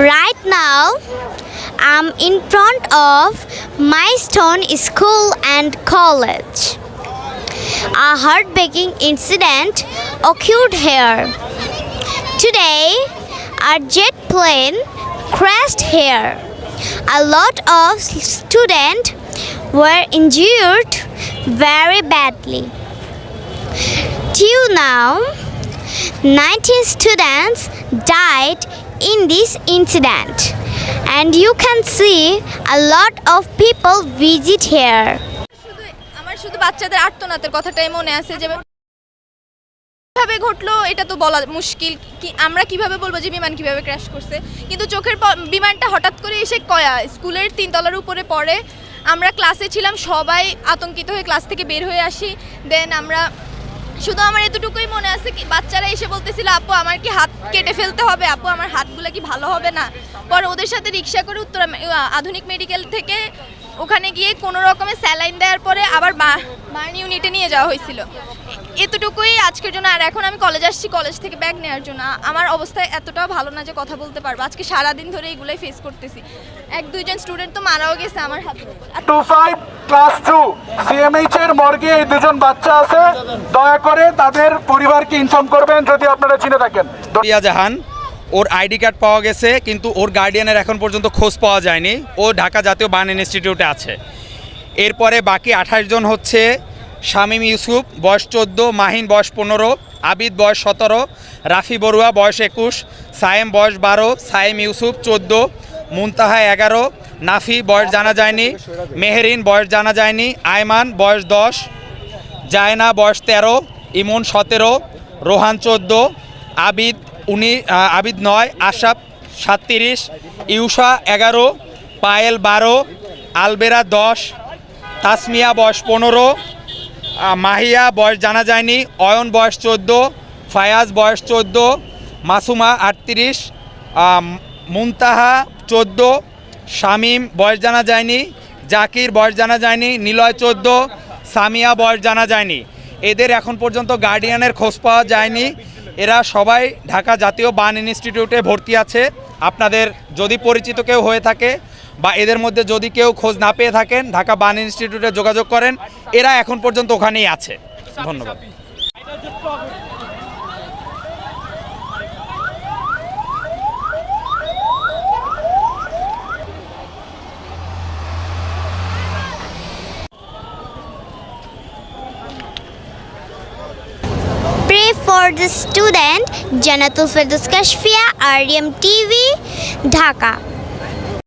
Right now, I'm in front of Milestone School and College. A heartbreaking incident occurred here. Today, a jet plane crashed here. A lot of students were injured very badly. Till now, 19 students died in this incident, and you can see a lot of people visit here. আমার শুধু বাচ্চাদের আর্তনাদের কথাটাই মনে আছে যে কিভাবে ঘটলো এটা তো বলা মুশকিল, কি আমরা কিভাবে বলবো যে বিমান কিভাবে ক্র্যাশ করছে, কিন্তু চোখের বিমানটা হঠাৎ করে এসে স্কুলের 3 তলার উপরে পড়ে। আমরা ক্লাসে ছিলাম, সবাই আতঙ্কিত হয়ে ক্লাস থেকে বের হয়ে আসি। দেন আমরা শুধু আমার এতটুকুই মনে আছে কি বাচ্চারা এসে বলতেছিল, আপু আমার কি হাত কেটে ফেলতে হবে, আপু আমার হাতগুলো কি ভালো হবে না। পরে ওদের সাথে রিক্সা করে উত্তরা আধুনিক মেডিকেল থেকে ওখানে গিয়ে কোনো রকমের স্যালাইন দেওয়ার পরে আবার বার্ন ইউনিটে নিয়ে যাওয়া হয়েছিল। এতটুকুই আজকের জন্য। আর এখন আমি কলেজ আসছি, কলেজ থেকে ব্যাগ নেওয়ার জন্য। আমার অবস্থা এতটাও ভালো না যে কথা বলতে পারবো। আজকে সারাদিন ধরে এগুলোই ফেস করতেছি। 1-2 জন স্টুডেন্ট তো মারাও গেছে আমার হাতে। 25 ক্লাস 2 সিএমএইচ এর মর্গে এই 2 জন বাচ্চা আছে। দয়া করে তাদের পরিবারকে ইনফর্ম করবেন যদি আপনারা চিনে থাকেন। রিয়া জাহান, ওর আইডি কার্ড পাওয়া গেছে, কিন্তু ওর গার্ডিয়ানের এখন পর্যন্ত খোঁজ পাওয়া যায়নি। ও ঢাকা জাতীয় বার্ন ইনস্টিটিউটে আছে। এরপরে বাকি 28 জন হচ্ছে শামীম ইউসুফ বয়স 14, মাহিন বয়স 15, আবিদ বয়স 17, রাফি বড়ুয়া বয়স 21, সায়েম বয়স 12, সায়েম ইউসুফ 14, মুনতাহা 11, নাফি বয়স জানা যায়নি, মেহেরিন বয়স জানা যায়নি, আয়মান বয়স 10, জায়না বয়স 13, ইমন 17, রোহান 14, আবিদ 9, আশাফ 37, ইউসা 11, পায়েল 12, আলবেরা 10, তাসমিয়া বয়স 15, মাহিয়া বয়স জানা যায়নি, অয়ন বয়স 14, ফায়াজ বয়স 14, মাসুমা 38, মুনতাহা 14, শামীম বয়স জানা যায়নি, জাকির বয়স জানা যায়নি, নিলয় 14, সামিয়া বয়স জানা যায়নি। এদের এখন পর্যন্ত গার্ডিয়ানের খোঁজ পাওয়া যায়নি। এরা সবাই ঢাকা জাতীয় বার্ন ইনস্টিটিউটে ভর্তি আছে। আপনাদের যদি পরিচিত কেউ হয়ে থাকে বা এদের মধ্যে যদি কেউ খোঁজ না পেয়ে থাকেন, ঢাকা বার্ন ইনস্টিটিউটে যোগাযোগ করেন। এরা এখন পর্যন্ত ওখানেই আছে। ধন্যবাদ। Pray for the student Janatul Firdaus Kashfia, RDM TV, Dhaka.